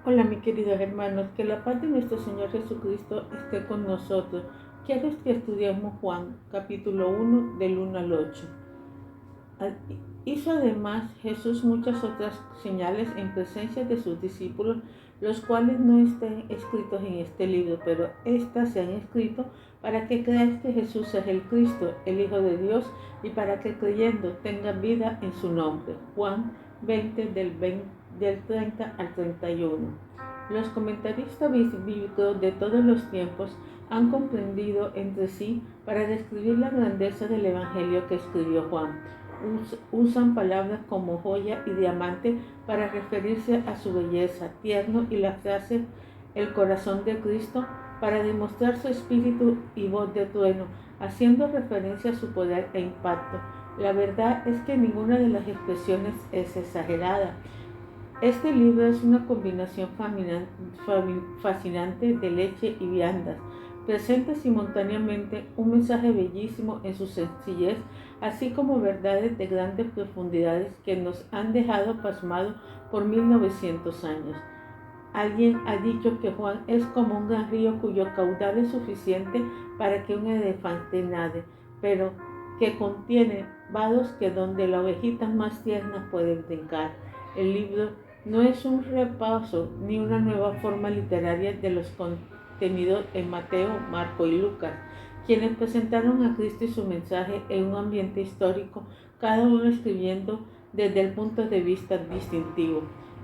Hola, mis queridos hermanos, que la paz de nuestro Señor Jesucristo esté con nosotros. Quiero que estudiemos Juan, capítulo 1, del 1 al 8. Hizo además Jesús muchas otras señales en presencia de sus discípulos, los cuales no están escritos en este libro, pero éstas se han escrito para que creáis que Jesús es el Cristo, el Hijo de Dios, y para que creyendo tengan vida en su nombre. Juan 20, del 30 al 31. Los comentaristas bíblicos de todos los tiempos han comprendido entre sí para describir la grandeza del Evangelio que escribió Juan. Usan palabras como joya y diamante para referirse a su belleza, tierno, y la frase el corazón de Cristo para demostrar su espíritu y voz de trueno, haciendo referencia a su poder e impacto. La verdad es que ninguna de las expresiones es exagerada. Este libro es una combinación fascinante de leche y viandas. Presenta simultáneamente un mensaje bellísimo en su sencillez, así como verdades de grandes profundidades que nos han dejado pasmados por 1900 años. Alguien ha dicho que Juan es como un gran río cuyo caudal es suficiente para que un elefante nade, pero que contiene vados que donde las ovejitas más tiernas pueden brincar. El libro no es un repaso ni una nueva forma literaria de los contenidos en Mateo, Marco y Lucas, quienes presentaron a Cristo y su mensaje en un ambiente histórico, cada uno escribiendo desde el punto de vista distintivo.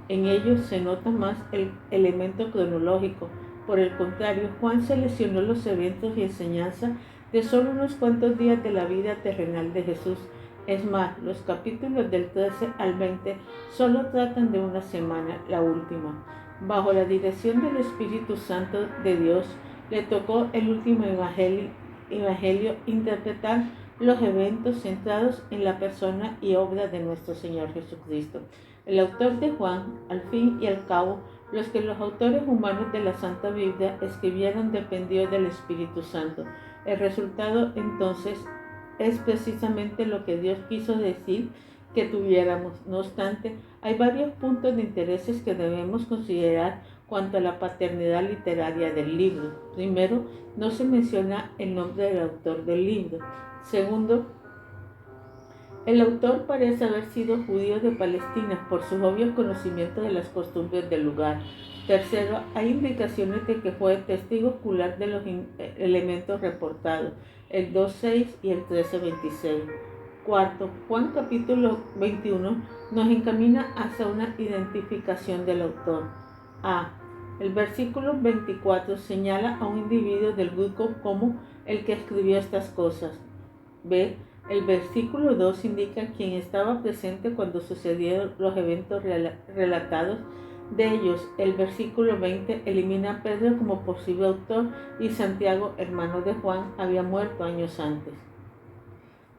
En ellos se nota más el elemento cronológico. Por el contrario, Juan seleccionó los eventos y enseñanzas de solo unos cuantos días de la vida terrenal de Jesús. Es más, los capítulos del 13 al 20 solo tratan de una semana, la última. Bajo la dirección del Espíritu Santo de Dios, le tocó el último evangelio interpretar los eventos centrados en la persona y obra de nuestro Señor Jesucristo. El autor de Juan, al fin y al cabo, los que los autores humanos de la Santa Biblia escribieron dependió del Espíritu Santo. El resultado entonces es precisamente lo que Dios quiso decir que tuviéramos. No obstante, hay varios puntos de intereses que debemos considerar cuanto a la paternidad literaria del libro. Primero, no se menciona el nombre del autor del libro. Segundo, el autor parece haber sido judío de Palestina por sus obvios conocimientos de las costumbres del lugar. Tercero, hay indicaciones de que fue testigo ocular de los elementos reportados, el 2.6 y el 13.26. Cuarto, Juan capítulo 21 nos encamina hacia una identificación del autor. A. El versículo 24 señala a un individuo del grupo como el que escribió estas cosas. B. El versículo 2 indica quién estaba presente cuando sucedieron los eventos relatados. De ellos, el versículo 20 elimina a Pedro como posible autor y Santiago, hermano de Juan, había muerto años antes.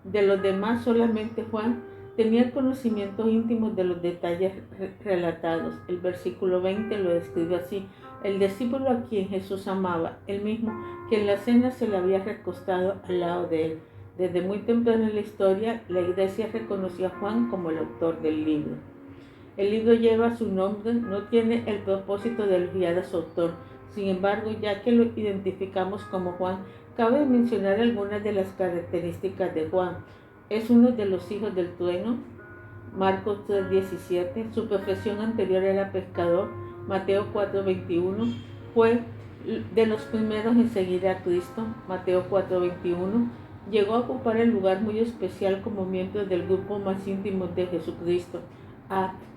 De los demás, solamente Juan tenía conocimientos íntimos de los detalles relatados. El versículo 20 lo describe así: el discípulo a quien Jesús amaba, el mismo que en la cena se le había recostado al lado de él. Desde muy temprano en la historia, la Iglesia reconoció a Juan como el autor del libro. El libro lleva su nombre, no tiene el propósito de elogiar a su autor. Sin embargo, ya que lo identificamos como Juan, cabe mencionar algunas de las características de Juan. Es uno de los hijos del trueno, Marcos 3.17. Su profesión anterior era pescador, Mateo 4.21. Fue de los primeros en seguir a Cristo, Mateo 4.21. Llegó a ocupar el lugar muy especial como miembro del grupo más íntimo de Jesucristo.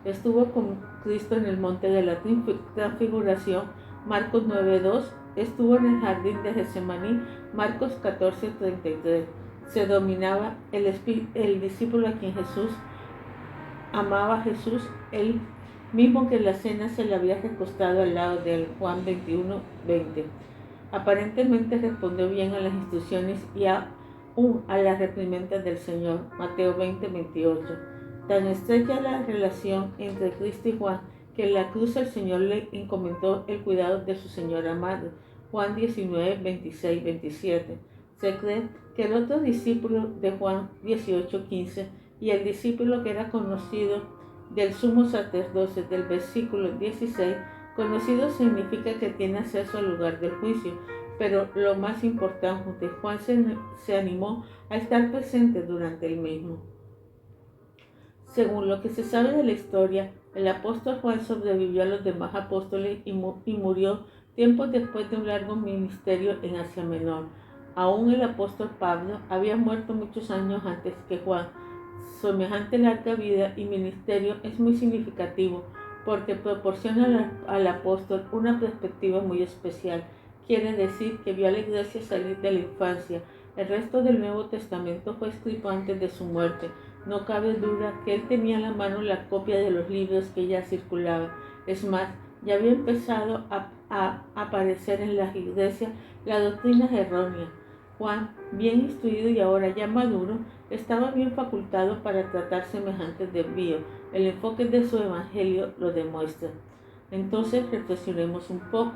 Estuvo con Cristo en el monte de la transfiguración, Marcos 9.2. Estuvo en el jardín de Getsemaní, Marcos 14.33. Se dominaba el discípulo a quien Jesús amaba. Jesús, el mismo que en la cena se le había recostado al lado de él, Juan 21.20. Aparentemente respondió bien a las instrucciones y aún a las reprimendas del Señor, Mateo 20.28. Tan estrecha la relación entre Cristo y Juan que en la cruz el Señor le encomendó el cuidado de su Señor amado, Juan 19.26-27. Se cree que el otro discípulo de Juan 18.15 y el discípulo que era conocido del sumo sacerdote del versículo 16 Conocido significa que tiene acceso al lugar del juicio, pero lo más importante, Juan se animó a estar presente durante el mismo. Según lo que se sabe de la historia, el apóstol Juan sobrevivió a los demás apóstoles y murió tiempos después de un largo ministerio en Asia Menor. Aún el apóstol Pablo había muerto muchos años antes que Juan. Semejante larga vida y ministerio es muy significativo porque proporciona al apóstol una perspectiva muy especial. Quiere decir que vio a la iglesia salir de la infancia. El resto del Nuevo Testamento fue escrito antes de su muerte. No cabe duda que él tenía en la mano la copia de los libros que ya circulaban. Es más, ya había empezado a aparecer en las iglesias las doctrinas erróneas. Juan, bien instruido y ahora ya maduro, estaba bien facultado para tratar semejantes desvíos. El enfoque de su evangelio lo demuestra. Entonces reflexionemos un poco.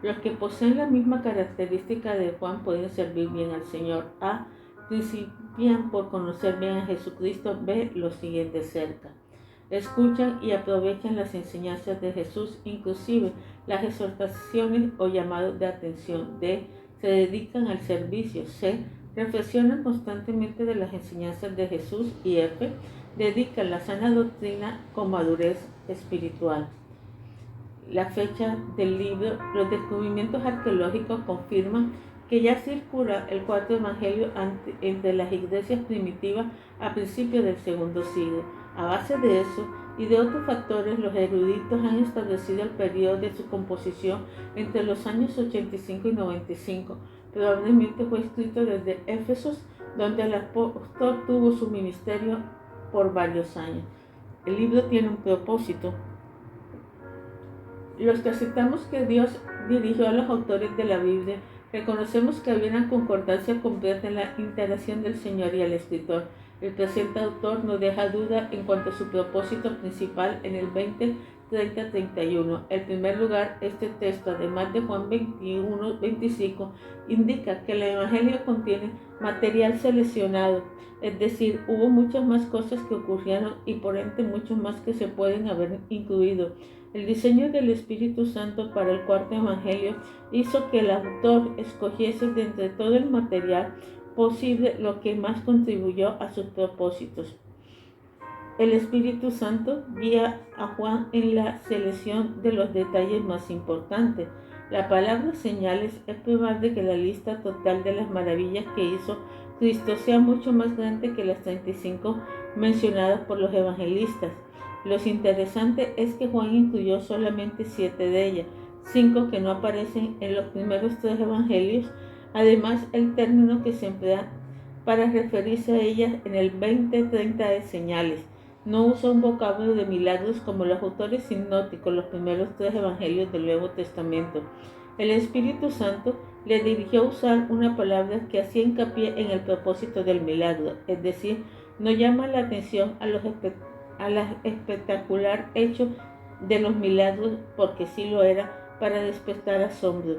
Los que poseen la misma característica de Juan pueden servir bien al Señor. A. Principian por conocer bien a Jesucristo. B. Lo siguen de cerca. Escuchan y aprovechan las enseñanzas de Jesús, inclusive las exhortaciones o llamados de atención. D. Se dedican al servicio. C. Reflexionan constantemente de las enseñanzas de Jesús. Y F. Dedican la sana doctrina con madurez espiritual. La fecha del libro, los descubrimientos arqueológicos confirman que ya circula el cuarto evangelio entre las iglesias primitivas a principios del segundo siglo. A base de eso y de otros factores, los eruditos han establecido el periodo de su composición entre los años 85 y 95. Probablemente fue escrito desde Éfeso, donde el apóstol tuvo su ministerio por varios años. El libro tiene un propósito. Los que aceptamos que Dios dirigió a los autores de la Biblia, reconocemos que había una concordancia completa en la interacción del Señor y el escritor. El presente autor no deja duda en cuanto a su propósito principal en el 20, 30, 31. En primer lugar, este texto, además de Juan 21, 25, indica que el Evangelio contiene material seleccionado, es decir, hubo muchas más cosas que ocurrieron y por ende mucho más que se pueden haber incluido. El diseño del Espíritu Santo para el cuarto evangelio hizo que el autor escogiese de entre todo el material posible lo que más contribuyó a sus propósitos. El Espíritu Santo guía a Juan en la selección de los detalles más importantes. La palabra señales es probable que la lista total de las maravillas que hizo Cristo sea mucho más grande que las 35 mencionadas por los evangelistas. Lo interesante es que Juan incluyó solamente 7 de ellas, 5 que no aparecen en los primeros 3 evangelios. Además, el término que se emplea para referirse a ellas en el 20-30 de señales no usa un vocablo de milagros como los autores sinópticos, los primeros 3 evangelios del Nuevo Testamento. El Espíritu Santo le dirigió a usar una palabra que hacía hincapié en el propósito del milagro, es decir, no llama la atención a la espectacular hecho de los milagros, porque sí lo era, para despertar asombro.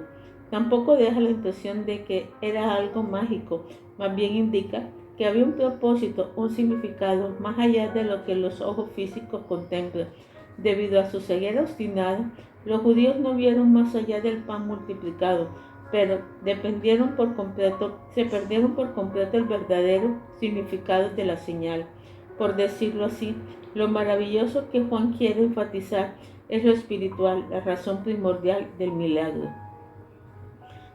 Tampoco deja la impresión de que era algo mágico, más bien indica que había un propósito, un significado más allá de lo que los ojos físicos contemplan. Debido a su ceguera obstinada, los judíos no vieron más allá del pan multiplicado, pero se perdieron por completo el verdadero significado de la señal. Por decirlo así, lo maravilloso que Juan quiere enfatizar es lo espiritual, la razón primordial del milagro.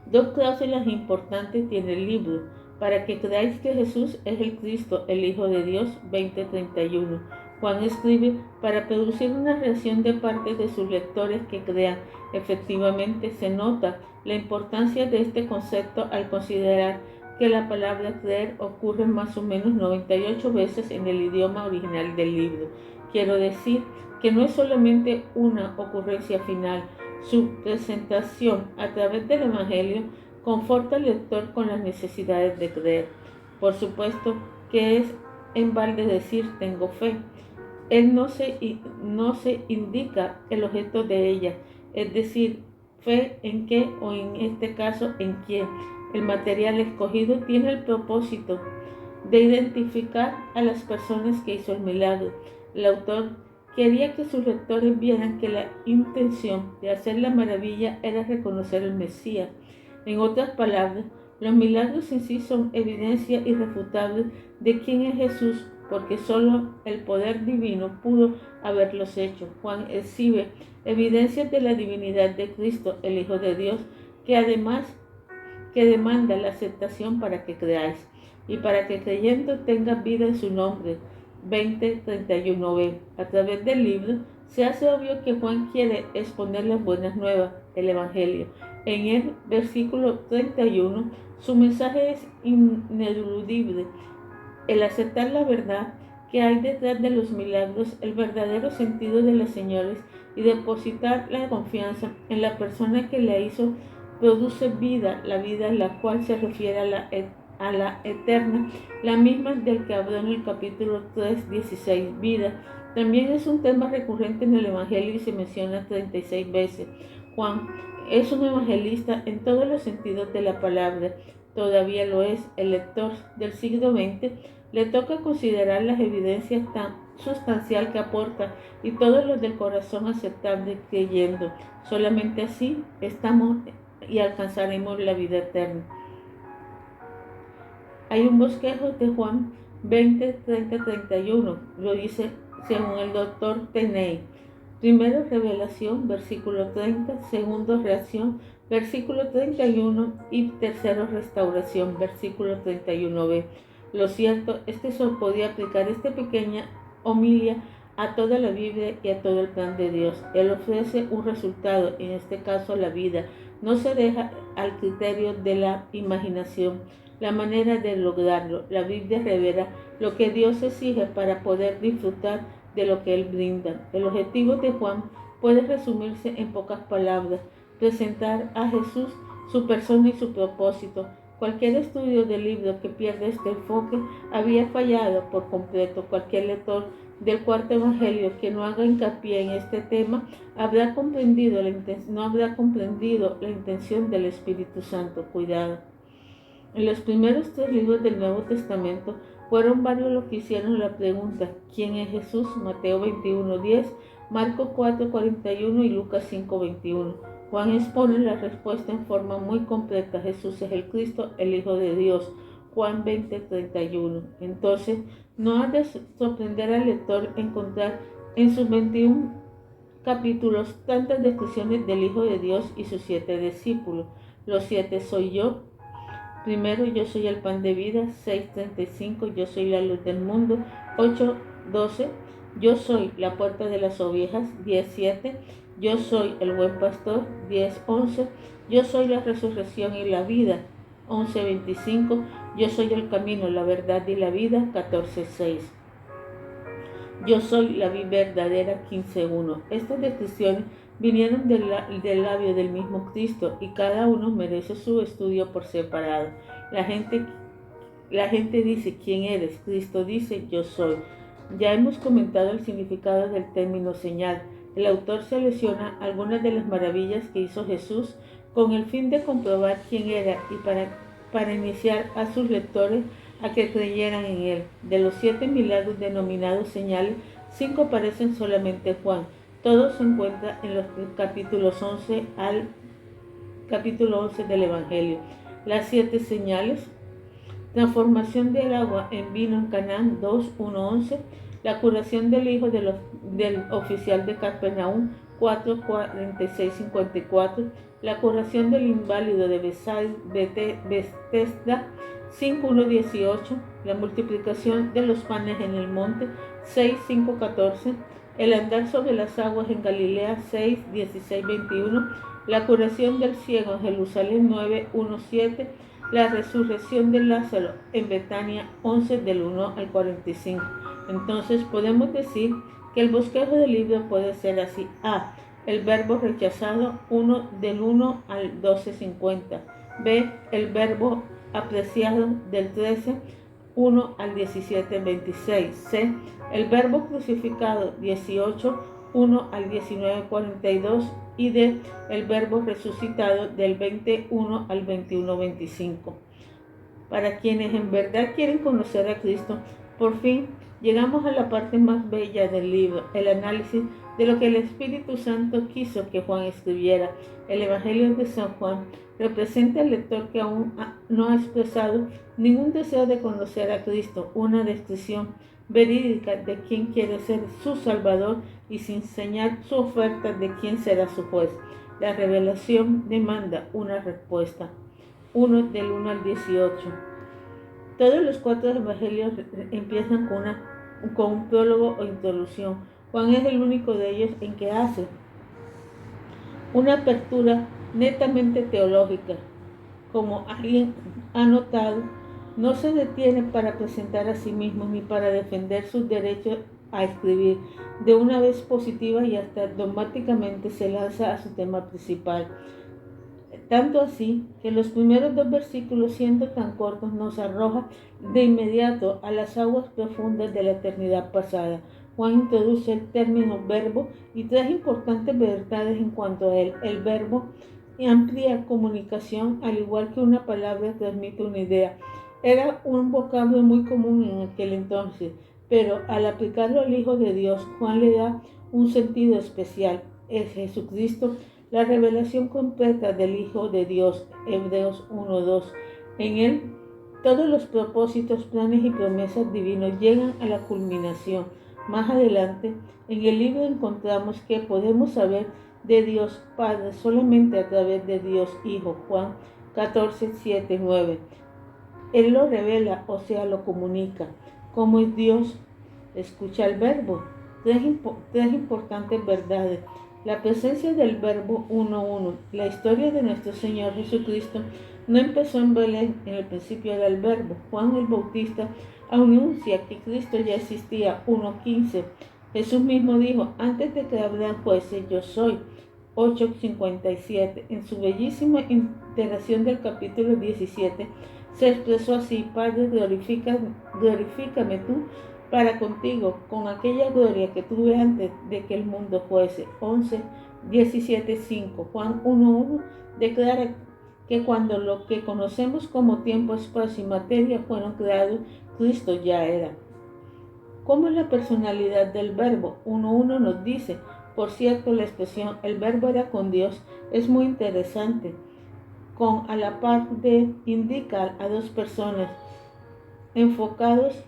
2 cláusulas importantes tiene el libro: para que creáis que Jesús es el Cristo, el Hijo de Dios, 20:31. Juan escribe para producir una reacción de parte de sus lectores que crean. Efectivamente, se nota la importancia de este concepto al considerar que la palabra creer ocurre más o menos 98 veces en el idioma original del libro. Quiero decir que no es solamente una ocurrencia final. Su presentación a través del Evangelio conforta al lector con las necesidades de creer. Por supuesto que es en balde decir tengo fe. Él no se indica el objeto de ella, es decir, fe en qué o en este caso en quién. El material escogido tiene el propósito de identificar a las personas que hizo el milagro. El autor Quería que sus lectores vieran que la intención de hacer la maravilla era reconocer al Mesías. En otras palabras, los milagros en sí son evidencia irrefutable de quién es Jesús, porque solo el poder divino pudo haberlos hecho. Juan exhibe evidencias de la divinidad de Cristo, el Hijo de Dios, que demanda la aceptación para que creáis y para que creyendo tenga vida en su nombre. 20:31b. A través del libro se hace obvio que Juan quiere exponer las buenas nuevas, el Evangelio. En el versículo 31, su mensaje es ineludible: el aceptar la verdad que hay detrás de los milagros, el verdadero sentido de las señales y depositar la confianza en la persona que la hizo, produce vida, la vida en la cual se refiere a la eterna, la misma del que habló en el capítulo 3:16, vida. También es un tema recurrente en el Evangelio y se menciona 36 veces. Juan es un evangelista en todos los sentidos de la palabra. Todavía lo es. El lector del siglo XX le toca considerar las evidencias tan sustancial que aporta y todos los del corazón aceptable creyendo. Solamente así estamos y alcanzaremos la vida eterna. Hay un bosquejo de Juan 20:30-31, lo dice según el doctor Tenney. Primero, revelación, versículo 30. Segundo, reacción, versículo 31. Y tercero, restauración, versículo 31b. Lo cierto es que se podía aplicar esta pequeña homilia a toda la Biblia y a todo el plan de Dios. Él ofrece un resultado, en este caso la vida. No se deja al criterio de la imaginación la manera de lograrlo. La Biblia revela lo que Dios exige para poder disfrutar de lo que Él brinda. El objetivo de Juan puede resumirse en pocas palabras: presentar a Jesús, su persona y su propósito. Cualquier estudio del libro que pierda este enfoque había fallado por completo. Cualquier lector del cuarto evangelio que no haga hincapié en este tema no habrá comprendido la intención del Espíritu Santo. Cuidado. En los primeros 3 libros del Nuevo Testamento fueron varios los que hicieron la pregunta: ¿quién es Jesús? Mateo 21:10, Marcos 4:41 y Lucas 5:21. Juan expone la respuesta en forma muy completa: Jesús es el Cristo, el Hijo de Dios. Juan 20:31. Entonces, no ha de sorprender al lector encontrar en sus 21 capítulos tantas descripciones del Hijo de Dios y sus 7 discípulos. Los 7 soy yo. Primero, yo soy el pan de vida. 6:35, yo soy la luz del mundo. 8:12, yo soy la puerta de las ovejas. 10:7, yo soy el buen pastor. 10:11, yo soy la resurrección y la vida. 11:25, yo soy el camino, la verdad y la vida. 14:6, yo soy la vid verdadera. 15:1. Estas descripciones vinieron del labio del mismo Cristo y cada uno merece su estudio por separado. La gente dice: ¿quién eres? Cristo dice: yo soy. Ya hemos comentado el significado del término señal. El autor selecciona algunas de las maravillas que hizo Jesús con el fin de comprobar quién era y para iniciar a sus lectores a que creyeran en él. De los 7 milagros denominados señales, 5 aparecen solamente Juan. Todo se encuentra en los capítulos 11 al capítulo 11 del Evangelio. Las 7 señales: transformación del agua en vino en Canaán 2:1-11, la curación del hijo del oficial de Capernaum 4:46-54, la curación del inválido de Betesda 5:1-18, la multiplicación de los panes en el monte 6:5-14, el andar sobre las aguas en Galilea 6:16-21, la curación del ciego en Jerusalén 9:1-7, la resurrección de Lázaro en Betania 11:1-45. Entonces podemos decir que el bosquejo del libro puede ser así: A. El verbo rechazado 1:1-12:50. B. El verbo apreciado del 13:1-17:26. C. El verbo crucificado 18:1-19:42. Y D. El verbo resucitado del 21-21:25. Para quienes en verdad quieren conocer a Cristo, por fin Llegamos a la parte más bella del libro, el análisis de lo que el Espíritu Santo quiso que Juan escribiera. El Evangelio de San Juan representa al lector que aún no ha expresado ningún deseo de conocer a Cristo, una descripción verídica de quién quiere ser su Salvador y sin enseñar su oferta de quién será su juez. La revelación demanda una respuesta. 1 del 1 al 18. Todos los 4 evangelios empiezan con un prólogo o introducción. Juan es el único de ellos en que hace una apertura netamente teológica. Como alguien ha notado, no se detiene para presentar a sí mismo ni para defender sus derechos a escribir. De una vez positiva y hasta dogmáticamente se lanza a su tema principal. Tanto así que los primeros 2 versículos, siendo tan cortos, nos arroja de inmediato a las aguas profundas de la eternidad pasada. Juan introduce el término verbo y 3 importantes verdades en cuanto a él. El verbo amplia comunicación, al igual que una palabra transmite una idea. Era un vocablo muy común en aquel entonces, pero al aplicarlo al Hijo de Dios, Juan le da un sentido especial. Es Jesucristo, la revelación completa del Hijo de Dios, Hebreos 1:2. En él, todos los propósitos, planes y promesas divinos llegan a la culminación. Más adelante, en el libro encontramos que podemos saber de Dios Padre solamente a través de Dios Hijo, Juan 14:7-9. Él lo revela, o sea, lo comunica. ¿Cómo es Dios? Escucha el verbo. Tres importantes verdades. La presencia del verbo 1:1. La historia de nuestro Señor Jesucristo no empezó en Belén, en el principio era el verbo. Juan el Bautista anuncia que Cristo ya existía, 1:15. Jesús mismo dijo, antes de que Abraham fuese, yo soy, 8:57. En su bellísima interacción del capítulo 17, se expresó así, Padre, glorifícame tú para contigo, con aquella gloria que tuve antes de que el mundo fuese. 11:17-5. Juan 1:1 declara que cuando lo que conocemos como tiempo, espacio y materia fueron creados, Cristo ya era. ¿Cómo es la personalidad del verbo? 1:1 nos dice, por cierto, la expresión el verbo era con Dios es muy interesante. Con a la par de indicar a 2 personas enfocados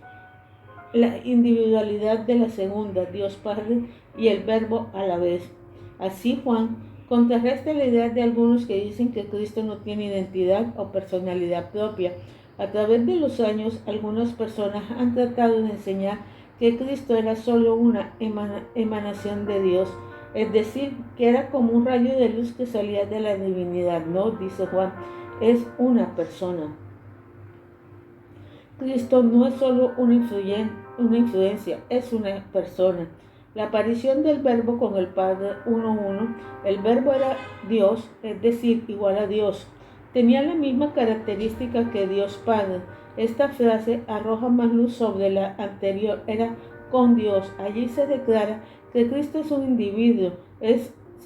la individualidad de la segunda, Dios Padre y el verbo a la vez. Así Juan contrarresta la idea de algunos que dicen que Cristo no tiene identidad o personalidad propia. A través de los años, algunas personas han tratado de enseñar que Cristo era solo una emanación de Dios, es decir, que era como un rayo de luz que salía de la divinidad. No, dice Juan, es una persona. Cristo no es solo una influencia, es una persona. La aparición del verbo con el Padre 1:1, el verbo era Dios, es decir, igual a Dios. Tenía la misma característica que Dios Padre. Esta frase arroja más luz sobre la anterior, era con Dios. Allí se declara que Cristo es un individuo,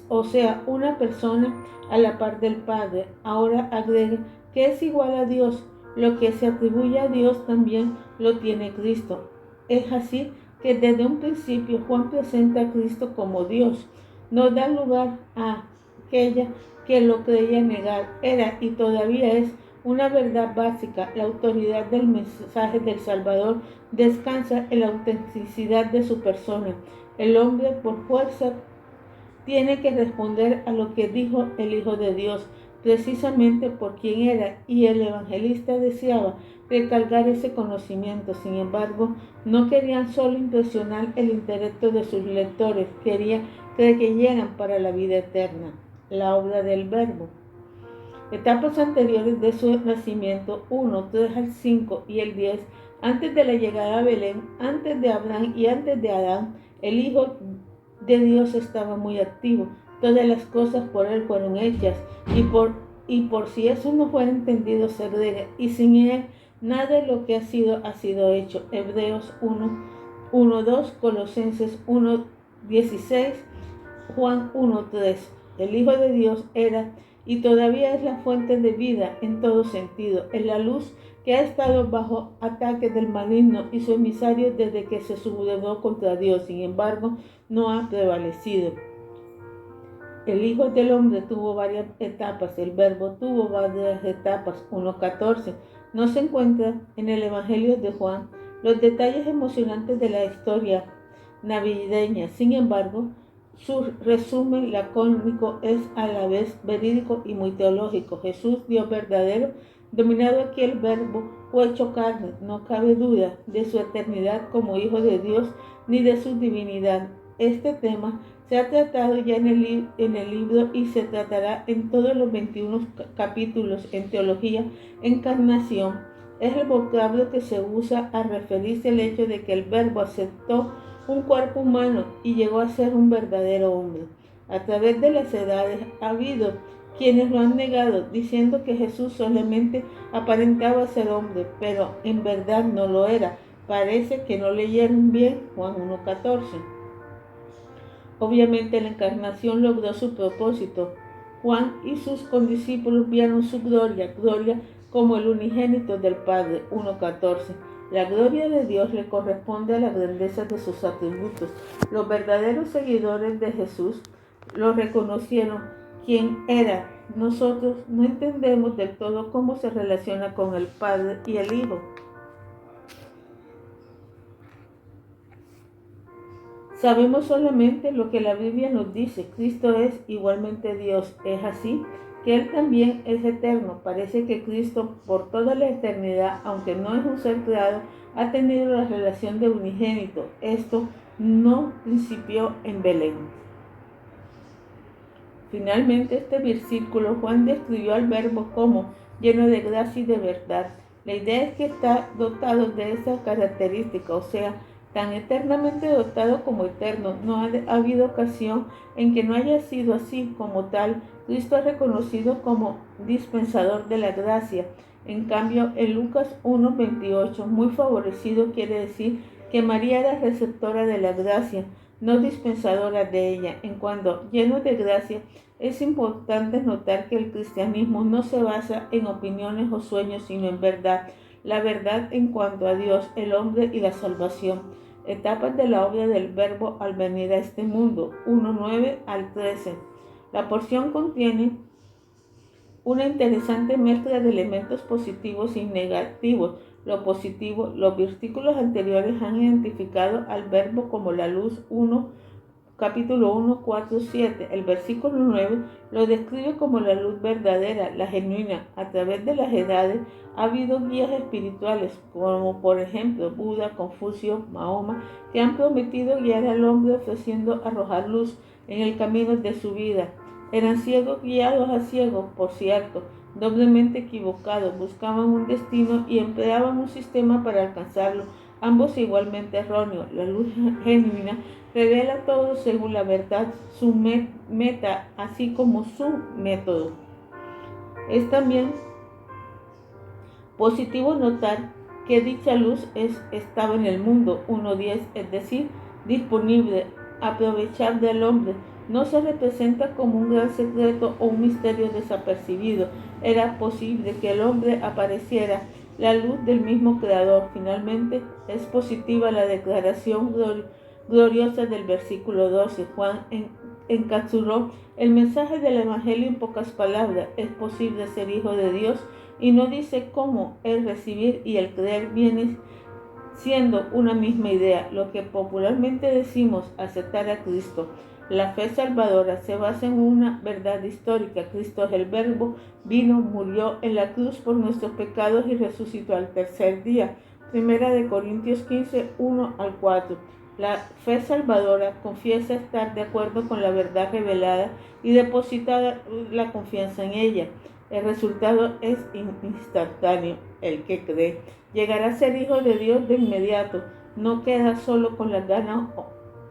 o sea, una persona a la par del Padre. Ahora agrega que es igual a Dios. Lo que se atribuye a Dios también lo tiene Cristo. Es así que desde un principio Juan presenta a Cristo como Dios. No da lugar a aquella que lo creía negar. Era y todavía es una verdad básica. La autoridad del mensaje del Salvador descansa en la autenticidad de su persona. El hombre por fuerza tiene que responder a lo que dijo el Hijo de Dios, precisamente por quien era, y el evangelista deseaba recalcar ese conocimiento. Sin embargo, no querían solo impresionar el intelecto de sus lectores, querían que creyeran para la vida eterna. La obra del verbo. Etapas anteriores de su nacimiento, 1, 3 al 5 y el 10, antes de la llegada a Belén, antes de Abraham y antes de Adán, el Hijo de Dios estaba muy activo. Todas las cosas por él fueron hechas, y por si eso no fuera entendido se agrega, y sin él nada de lo que ha sido hecho. Hebreos 1:2, Colosenses 1:16, Juan 1:3. El Hijo de Dios era y todavía es la fuente de vida en todo sentido. Es la luz que ha estado bajo ataque del maligno y su emisario desde que se sublevó contra Dios. Sin embargo, no ha prevalecido. El Hijo del Hombre tuvo varias etapas, el Verbo tuvo varias etapas. 1:14 no se encuentra en el Evangelio de Juan los detalles emocionantes de la historia navideña. Sin embargo, su resumen lacónico es a la vez verídico y muy teológico. Jesús, Dios verdadero, dominado aquí el Verbo, fue hecho carne. No cabe duda de su eternidad como Hijo de Dios ni de su divinidad. Este tema se ha tratado ya en el libro y se tratará en todos los 21 capítulos en teología. Encarnación es el vocablo que se usa a referirse al hecho de que el Verbo aceptó un cuerpo humano y llegó a ser un verdadero hombre. A través de las edades ha habido quienes lo han negado, diciendo que Jesús solamente aparentaba ser hombre, pero en verdad no lo era. Parece que no leyeron bien Juan 1:14. Obviamente la encarnación logró su propósito. Juan y sus condiscípulos vieron su gloria como el unigénito del Padre. 1:14. La gloria de Dios le corresponde a la grandeza de sus atributos. Los verdaderos seguidores de Jesús lo reconocieron quién era. Nosotros no entendemos del todo cómo se relaciona con el Padre y el Hijo. Sabemos solamente lo que la Biblia nos dice. Cristo es igualmente Dios. Es así que Él también es eterno. Parece que Cristo por toda la eternidad, aunque no es un ser creado, ha tenido la relación de unigénito. Esto no principió en Belén. Finalmente, este versículo, Juan describió al Verbo como lleno de gracia y de verdad. La idea es que está dotado de esa característica, o sea, tan eternamente dotado como eterno. No ha habido ocasión en que no haya sido así. Como tal, Cristo es reconocido como dispensador de la gracia. En cambio, en Lucas 1:28, muy favorecido quiere decir que María era receptora de la gracia, no dispensadora de ella. En cuanto lleno de gracia, es importante notar que el cristianismo no se basa en opiniones o sueños, sino en verdad. La verdad en cuanto a Dios, el hombre y la salvación. Etapas de la obra del Verbo al venir a este mundo. 1:9-13. La porción contiene una interesante mezcla de elementos positivos y negativos. Lo positivo, los versículos anteriores han identificado al Verbo como la luz. Capítulo 1, 4, 7. El versículo 9 lo describe como la luz verdadera, la genuina. A través de las edades ha habido guías espirituales, como por ejemplo Buda, Confucio, Mahoma, que han prometido guiar al hombre ofreciendo arrojar luz en el camino de su vida. Eran ciegos guiados a ciegos, por cierto, doblemente equivocados, buscaban un destino y empleaban un sistema para alcanzarlo, ambos igualmente erróneos. La luz genuina revela todo según la verdad, su meta, así como su método. Es también positivo notar que dicha luz estaba en el mundo. 1:10, es decir, disponible, aprovechar del hombre. No se representa como un gran secreto o un misterio desapercibido. Era posible que el hombre apareciera, la luz del mismo Creador. Finalmente, es positiva la declaración gloriosa del versículo 12. Juan encapsuló el mensaje del Evangelio en pocas palabras. Es posible ser hijo de Dios, y no dice cómo. El recibir y el creer viene siendo una misma idea, lo que popularmente decimos aceptar a Cristo. La fe salvadora se basa en una verdad histórica. Cristo es el Verbo, vino, murió en la cruz por nuestros pecados y resucitó al tercer día. 1 Corintios 15, 1-4. La fe salvadora confiesa estar de acuerdo con la verdad revelada y depositar la confianza en ella. El resultado es instantáneo. El que cree llegará a ser hijo de Dios de inmediato. No queda solo con las ganas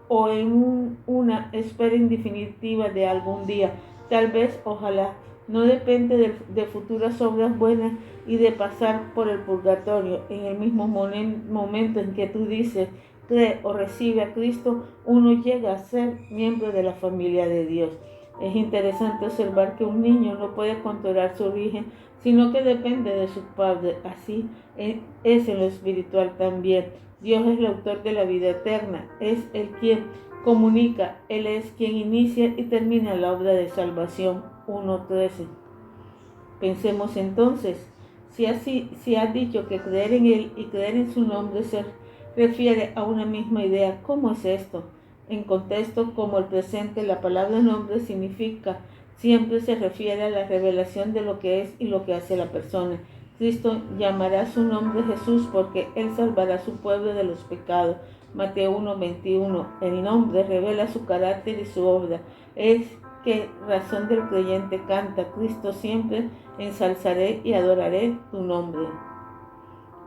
o en una espera indefinitiva de algún día. Tal vez, ojalá. No depende de futuras obras buenas y de pasar por el purgatorio. En el mismo momento en que tú dices, cree o recibe a Cristo, uno llega a ser miembro de la familia de Dios. Es interesante observar que un niño no puede controlar su origen, sino que depende de su padre. Así es en lo espiritual también. Dios es el autor de la vida eterna, es el quien comunica, Él es quien inicia y termina la obra de salvación. 1:13. Pensemos entonces, si has dicho que creer en Él y creer en su nombre se refiere a una misma idea, ¿cómo es esto? En contexto como el presente, la palabra nombre significa, siempre se refiere a la revelación de lo que es y lo que hace la persona. Cristo llamará su nombre Jesús porque Él salvará a su pueblo de los pecados. Mateo 1:21. El nombre revela su carácter y su obra. Es que razón del creyente canta, Cristo siempre ensalzaré y adoraré tu nombre.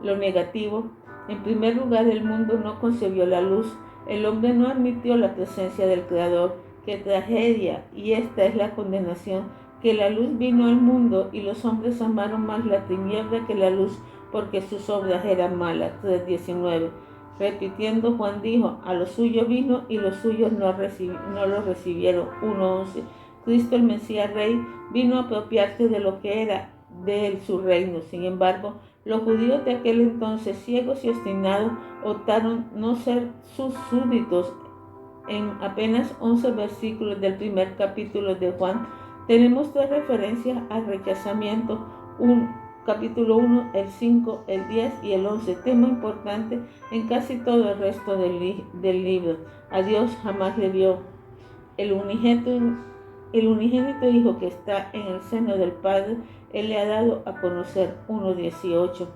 Lo negativo. En primer lugar, el mundo no concebió la luz. El hombre no admitió la presencia del Creador. ¡Qué tragedia! Y esta es la condenación, que la luz vino al mundo y los hombres amaron más la tiniebla que la luz, porque sus obras eran malas. 3:19. Repitiendo, Juan dijo, a los suyos vino y los suyos no lo recibieron. 1:11. Cristo el Mesías Rey vino a apropiarse de lo que era de él su reino. Sin embargo, los judíos de aquel entonces, ciegos y obstinados, optaron no ser sus súbditos. En apenas 11 versículos del primer capítulo de Juan, tenemos 3 referencias al rechazamiento. Capítulo 1, el 5, el 10 y el 11, tema importante en casi todo el resto del libro. A Dios jamás le vio. El unigénito Hijo que está en el seno del Padre, Él le ha dado a conocer. 1:18.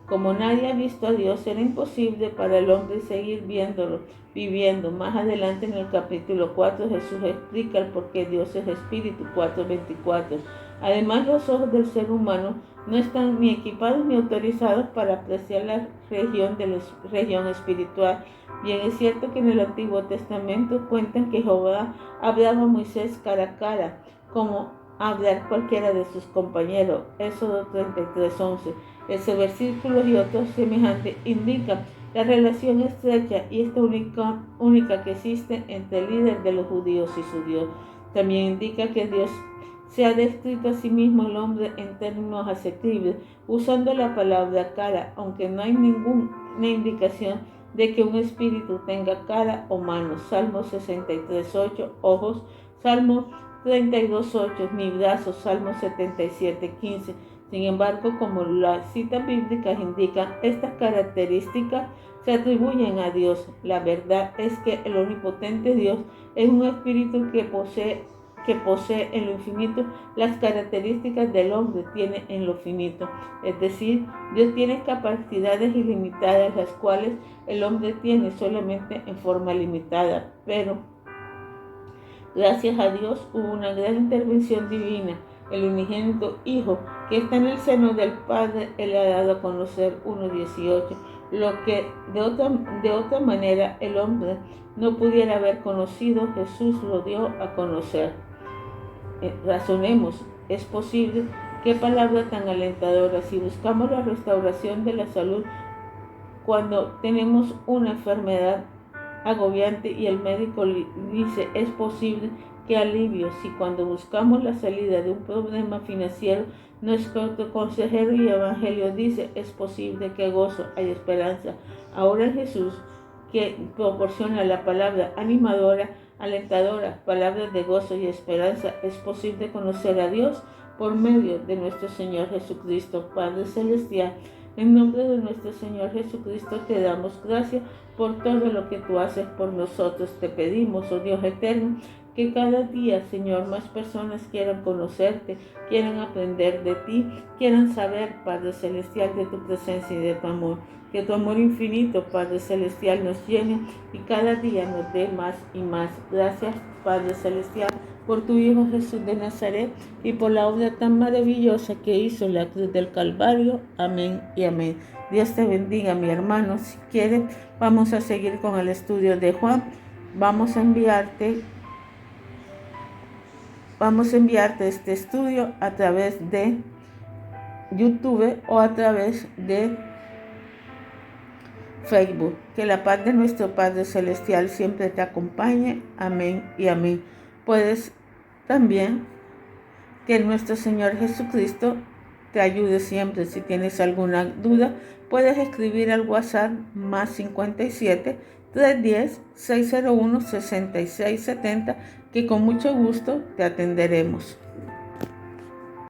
Como nadie ha visto a Dios, era imposible para el hombre seguir viéndolo, viviendo. Más adelante en el capítulo 4, Jesús explica el por qué Dios es Espíritu. 4:24. Además, los ojos del ser humano no están ni equipados ni autorizados para apreciar la región espiritual. Bien es cierto que en el Antiguo Testamento cuentan que Jehová hablaba a Moisés cara a cara, como hablar cualquiera de sus compañeros. Éxodo 33:11. Ese versículo y otros semejantes indican la relación estrecha y esta única que existe entre el líder de los judíos y su Dios. También indica que Dios se ha descrito a sí mismo el hombre en términos asequibles, usando la palabra cara, aunque no hay ninguna indicación de que un espíritu tenga cara o mano. Salmo 63:8, ojos. Salmo 32:8, ni brazos. Salmo 77:15. Sin embargo, como las citas bíblicas indican, estas características se atribuyen a Dios. La verdad es que el omnipotente Dios es un espíritu que posee en lo infinito las características del hombre tiene en lo finito. Es decir, Dios tiene capacidades ilimitadas, las cuales el hombre tiene solamente en forma limitada. Pero, gracias a Dios, hubo una gran intervención divina. El unigénito Hijo, que está en el seno del Padre, Él le ha dado a conocer. 1:18. Lo que de otra manera el hombre no pudiera haber conocido, Jesús lo dio a conocer. Razonemos, ¿es posible? Qué palabra tan alentadora. Si buscamos la restauración de la salud cuando tenemos una enfermedad agobiante y el médico dice es posible que alivio. Si cuando buscamos la salida de un problema financiero, nuestro consejero y evangelio dice es posible que gozo, hay esperanza. Ahora Jesús, que proporciona la palabra animadora, alentadora, palabras de gozo y esperanza, es posible conocer a Dios por medio de nuestro Señor Jesucristo. Padre Celestial, en nombre de nuestro Señor Jesucristo te damos gracias por todo lo que tú haces por nosotros. Te pedimos, oh Dios eterno, que cada día, Señor, más personas quieran conocerte, quieran aprender de ti, quieran saber, Padre Celestial, de tu presencia y de tu amor. Que tu amor infinito, Padre Celestial, nos llene y cada día nos dé más y más. Gracias, Padre Celestial, por tu Hijo Jesús de Nazaret y por la obra tan maravillosa que hizo en la cruz del Calvario. Amén y amén. Dios te bendiga, mi hermano. Si quieres, vamos a seguir con el estudio de Juan. Vamos a enviarte este estudio a través de YouTube o a través de Facebook. Que la paz de nuestro Padre Celestial siempre te acompañe. Amén y amén. Puedes También que nuestro Señor Jesucristo te ayude siempre. Si tienes alguna duda, puedes escribir al WhatsApp más 57 310 601 6670, que con mucho gusto te atenderemos.